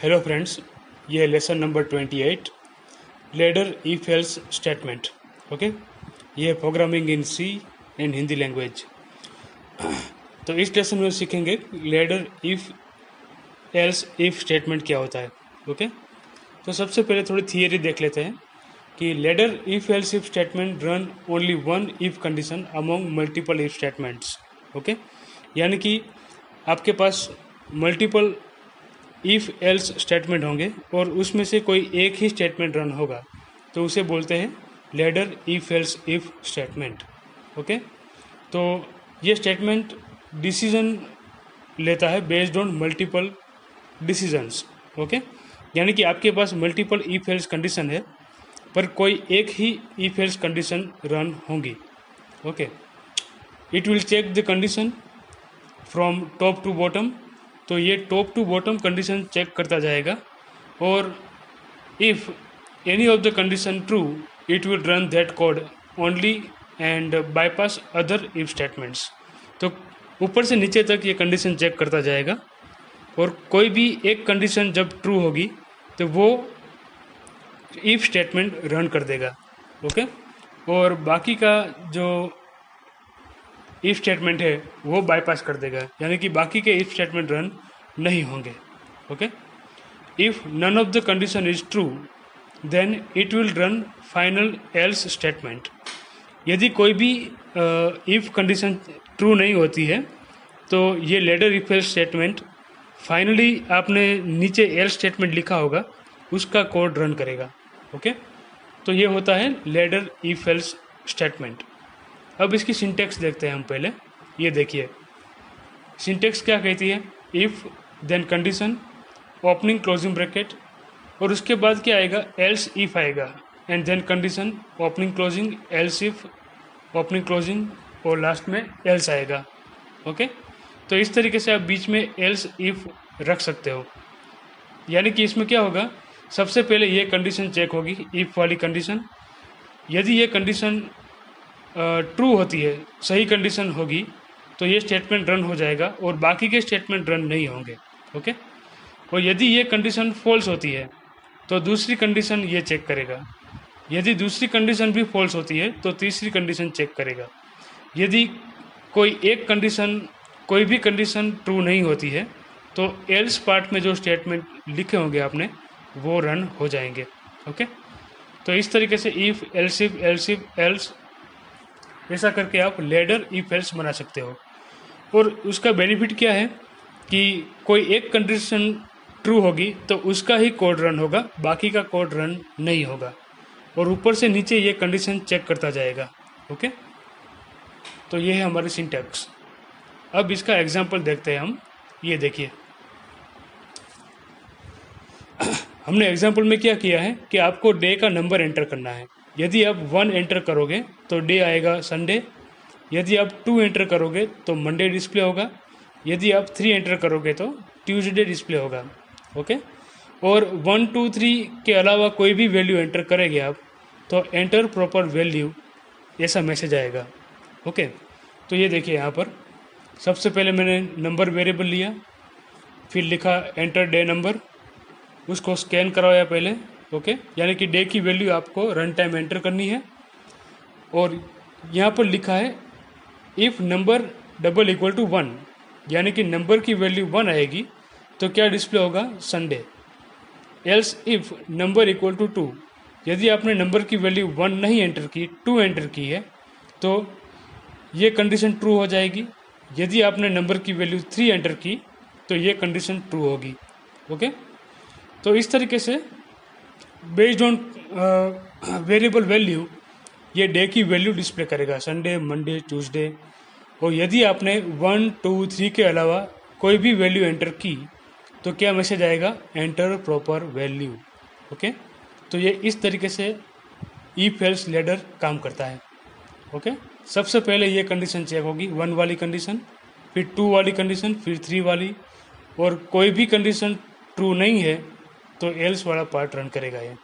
Hello friends, ये lesson number 28 ladder if else statement. Okay, ये programming in C and Hindi language. तो इस lesson में सीखेंगे ladder if else if statement क्या होता है। ओके, तो सबसे पहले थोड़ी थियरी देख लेते हैं कि ladder if else if statement run only one if condition among multiple if statements. Okay, यानी कि आपके पास मल्टीपल इफ़ एल्स स्टेटमेंट होंगे और उसमें से कोई एक ही स्टेटमेंट रन होगा, तो उसे बोलते हैं ladder if else if statement. Okay, तो ये स्टेटमेंट डिसीजन लेता है based on multiple decisions. Okay, यानी कि आपके पास मल्टीपल इफ एल्स कंडीशन है पर कोई एक ही इफ एल्स कंडीशन रन होंगी। Okay, it will check the condition from top to bottom. तो ये top to bottom condition check करता जाएगा और if any of the condition true it will run that code only and bypass other if statements. तो ऊपर से नीचे तक ये कंडीशन चेक करता जाएगा और कोई भी एक कंडीशन जब ट्रू होगी तो वो इफ स्टेटमेंट रन कर देगा। ओके, और बाकी का जो इफ स्टेटमेंट है वो बाईपास कर देगा, यानी कि बाकी के इफ स्टेटमेंट रन नहीं होंगे। Okay, if none of the condition is true then it will run final else statement. यदि कोई भी इफ कंडीशन ट्रू नहीं होती है तो ये ladder if else statement finally आपने नीचे एल्स स्टेटमेंट लिखा होगा उसका कोड रन करेगा। ओके, तो ये होता है लेडर इफ एल्स स्टेटमेंट। अब इसकी सिंटेक्स देखते हैं हम पहले। ये देखिए सिंटेक्स क्या कहती है, if then condition opening closing bracket और उसके बाद क्या आएगा, एल्स इफ आएगा and then condition opening closing else if opening closing और लास्ट में एल्स आएगा। ओके, तो इस तरीके से आप बीच में एल्स इफ रख सकते हो। यानी कि इसमें क्या होगा, सबसे पहले ये कंडीशन चेक होगी इफ वाली कंडीशन। यदि ये कंडीशन ट्रू होती है, सही कंडीशन होगी, तो ये स्टेटमेंट रन हो जाएगा और बाकी के स्टेटमेंट रन नहीं होंगे। ओके, और यदि ये कंडीशन फॉल्स होती है तो दूसरी कंडीशन ये चेक करेगा। यदि दूसरी कंडीशन भी फॉल्स होती है तो तीसरी कंडीशन चेक करेगा। यदि कोई भी कंडीशन ट्रू नहीं होती है तो एल्स पार्ट में जो स्टेटमेंट लिखे होंगे आपने वो रन हो जाएंगे। ओके, तो इस तरीके से इफ़ एल्स ऐसा करके आप लेडर इफ एल्स बना सकते हो। और उसका बेनिफिट क्या है कि कोई एक कंडीशन ट्रू होगी तो उसका ही कोड रन होगा, बाकी का कोड रन नहीं होगा और ऊपर से नीचे ये कंडीशन चेक करता जाएगा। ओके, तो ये है हमारी सिंटैक्स। अब इसका एग्जांपल देखते हैं हम। ये देखिए हमने एग्जांपल में क्या किया है कि आपको डे का नंबर एंटर करना है। यदि आप 1 एंटर करोगे तो डे आएगा संडे। यदि आप 2 एंटर करोगे तो मंडे डिस्प्ले होगा। यदि आप 3 एंटर करोगे तो ट्यूसडे डिस्प्ले होगा। ओके, और 1 2 3 के अलावा कोई भी वैल्यू एंटर करेंगे आप तो एंटर प्रॉपर वैल्यू ऐसा मैसेज आएगा। ओके, तो ये देखिए यहाँ पर सबसे पहले मैंने नंबर वेरिएबल लिया, फिर लिखा एंटर डे नंबर, उसको स्कैन करवाया पहले। ओके, यानी कि डे की वैल्यू आपको रन टाइम एंटर करनी है और यहाँ पर लिखा है if number double equal to 1, यानी कि नंबर की वैल्यू 1 आएगी तो क्या डिस्प्ले होगा, Sunday. Else if number equal to 2, यदि आपने नंबर की वैल्यू 1 नहीं एंटर की, 2 एंटर की है तो ये कंडीशन ट्रू हो जाएगी। यदि आपने नंबर की वैल्यू 3 एंटर की तो ये कंडीशन ट्रू होगी। ओके, तो इस तरीके से बेस्ड ऑन वेरिएबल वैल्यू ये डे की वैल्यू डिस्प्ले करेगा, संडे, मंडे, ट्यूसडे। और यदि आपने 1 2 3 के अलावा कोई भी वैल्यू एंटर की तो क्या मैसेज आएगा, एंटर प्रॉपर वैल्यू। ओके, तो ये इस तरीके से इफ एल्स लेडर काम करता है। ओके, सबसे पहले ये कंडीशन चेक होगी, 1 वाली कंडीशन, फिर 2 वाली कंडीशन, फिर 3 वाली, और कोई भी कंडीशन ट्रू नहीं है तो एल्स वाला पार्ट रन करेगा ये।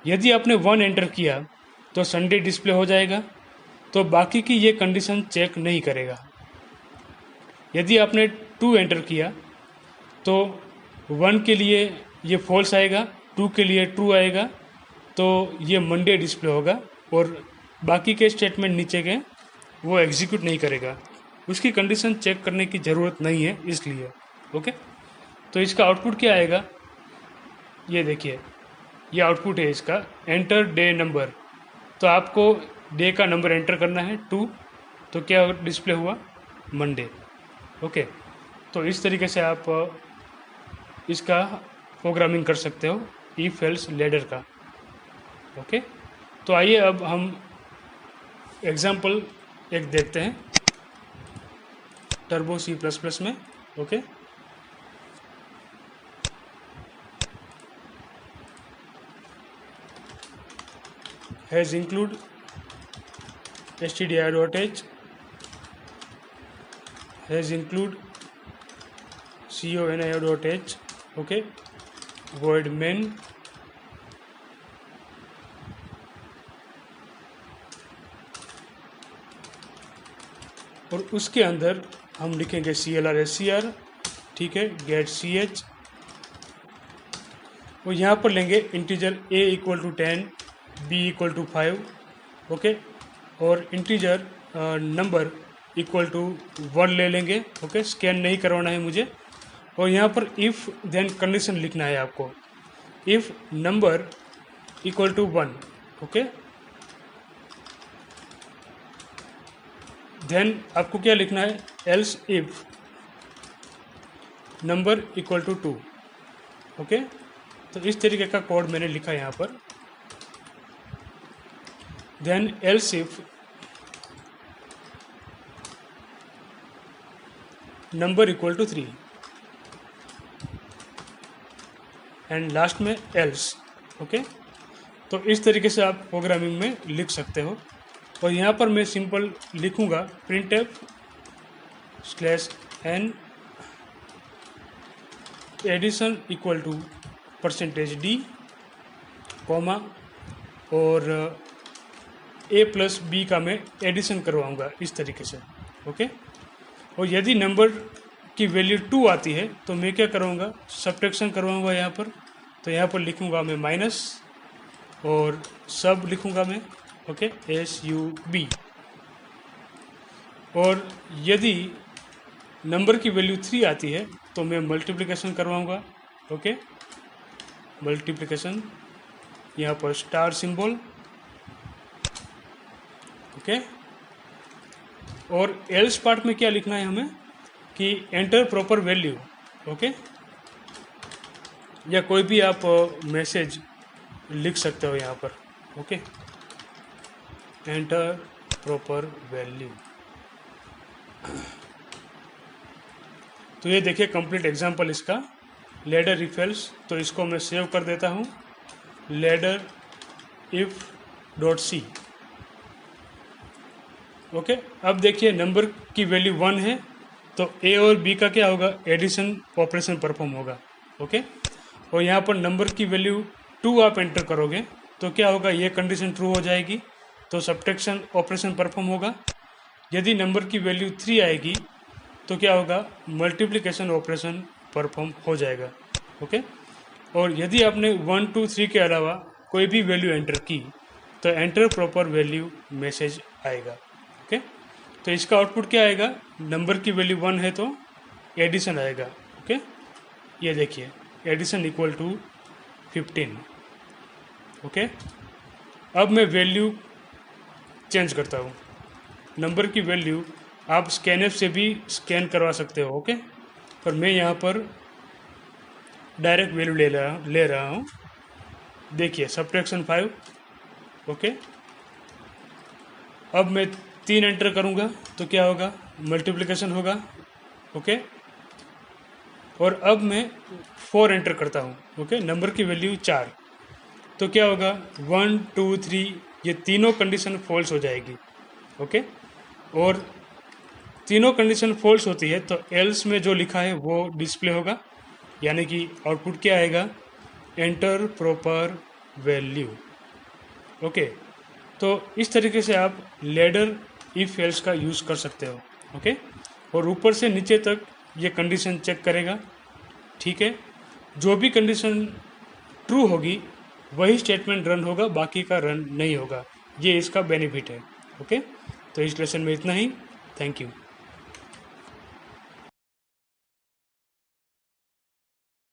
यदि आपने 1 एंटर किया तो संडे डिस्प्ले हो जाएगा, तो बाकी की ये कंडीशन चेक नहीं करेगा। यदि आपने 2 एंटर किया तो 1 के लिए ये फॉल्स आएगा, 2 के लिए ट्रू आएगा, तो ये मंडे डिस्प्ले होगा और बाकी के स्टेटमेंट नीचे के वो एग्जीक्यूट नहीं करेगा। उसकी कंडीशन चेक करने की ज़रूरत नहीं है इसलिए। ओके, तो इसका आउटपुट क्या आएगा, ये देखिए, ये आउटपुट है इसका, एंटर डे नंबर। तो आपको डे का नंबर एंटर करना है 2, तो क्या डिस्प्ले हुआ, मंडे। ओके, तो इस तरीके से आप इसका प्रोग्रामिंग कर सकते हो इफ एल्स लैडर का। ओके, तो आइए अब हम एग्जाम्पल एक देखते हैं टर्बो C++ में। Okay, has include stdio.h, has include conio.h। Okay, void main, और उसके अंदर हम लिखेंगे CLR SCR, ठीक है, गेट CH, और यहाँ पर लेंगे इंटीजर a = 10, b = 5, ओके, और इंटीजर नंबर =1 ले लेंगे। ओके, स्कैन नहीं करवाना है मुझे, और यहाँ पर इफ़ देन कंडीशन लिखना है आपको, इफ़ नंबर = 1, ओके, देन आपको क्या लिखना है, एल्स इफ नंबर = 2। ओके, तो इस तरीके का कोड मैंने लिखा है यहाँ पर। Then else if number = 3 and last में एल्स। ओके, तो इस तरीके से आप प्रोग्रामिंग में लिख सकते हो। और यहाँ पर मैं सिंपल लिखूँगा printf /n addition = %d, comma, और a + b का मैं एडिशन करवाऊँगा इस तरीके से। ओके, और यदि नंबर की वैल्यू 2 आती है तो मैं क्या करूँगा, सब्ट्रैक्शन करवाऊँगा यहाँ पर। तो यहाँ पर लिखूँगा मैं माइनस, और सब लिखूँगा मैं, ओके, SUB। और यदि नंबर की वैल्यू 3 आती है तो मैं मल्टीप्लिकेशन करवाऊँगा। ओके, मल्टीप्लिकेशन, यहाँ पर स्टार सिंबल। ओके, और एल्स पार्ट में क्या लिखना है हमें कि एंटर प्रॉपर वैल्यू। ओके, या कोई भी आप मैसेज लिख सकते हो यहाँ पर। Okay, enter proper value. तो ये देखिए कंप्लीट एग्जांपल इसका, लैडर इफ एल्स। तो इसको मैं सेव कर देता हूँ, लैडर if.c। ओके, अब देखिए नंबर की वैल्यू 1 है तो a और b का क्या होगा, एडिशन ऑपरेशन परफॉर्म होगा। ओके, और यहाँ पर नंबर की वैल्यू 2 आप एंटर करोगे तो क्या होगा, ये कंडीशन ट्रू हो जाएगी, तो सब्ट्रैक्शन ऑपरेशन परफॉर्म होगा। यदि नंबर की वैल्यू 3 आएगी तो क्या होगा, मल्टीप्लिकेशन ऑपरेशन परफॉर्म हो जाएगा। ओके, और यदि आपने 1 2 3 के अलावा कोई भी वैल्यू एंटर की तो एंटर प्रॉपर वैल्यू मैसेज आएगा। ओके, तो इसका आउटपुट क्या आएगा, नंबर की वैल्यू 1 है तो एडिशन आएगा। ओके, ये देखिए, एडिशन = 15। ओके, अब मैं वैल्यू चेंज करता हूँ। नंबर की वैल्यू आप स्कैनर से भी स्कैन करवा सकते हो। ओके, पर मैं यहाँ पर डायरेक्ट वैल्यू ले रहा हूँ। देखिए सब्ट्रैक्शन 5। ओके, अब मैं 3 एंटर करूँगा तो क्या होगा, मल्टीप्लिकेशन होगा। ओके, और अब मैं 4 एंटर करता हूँ। ओके, नंबर की वैल्यू 4, तो क्या होगा, 1 2 3, ये तीनों कंडीशन फॉल्स हो जाएगी। ओके, और तीनों कंडीशन फॉल्स होती है तो एल्स में जो लिखा है वो डिस्प्ले होगा, यानी कि आउटपुट क्या आएगा, एंटर प्रॉपर वैल्यू। ओके, तो इस तरीके से आप लैडर इफ एल्स का यूज़ कर सकते हो। ओके, और ऊपर से नीचे तक ये कंडीशन चेक करेगा ठीक है। जो भी कंडीशन ट्रू होगी वही स्टेटमेंट रन होगा, बाकी का रन नहीं होगा। ये इसका बेनिफिट है। ओके, तो इस लेसन में इतना ही। Thank you.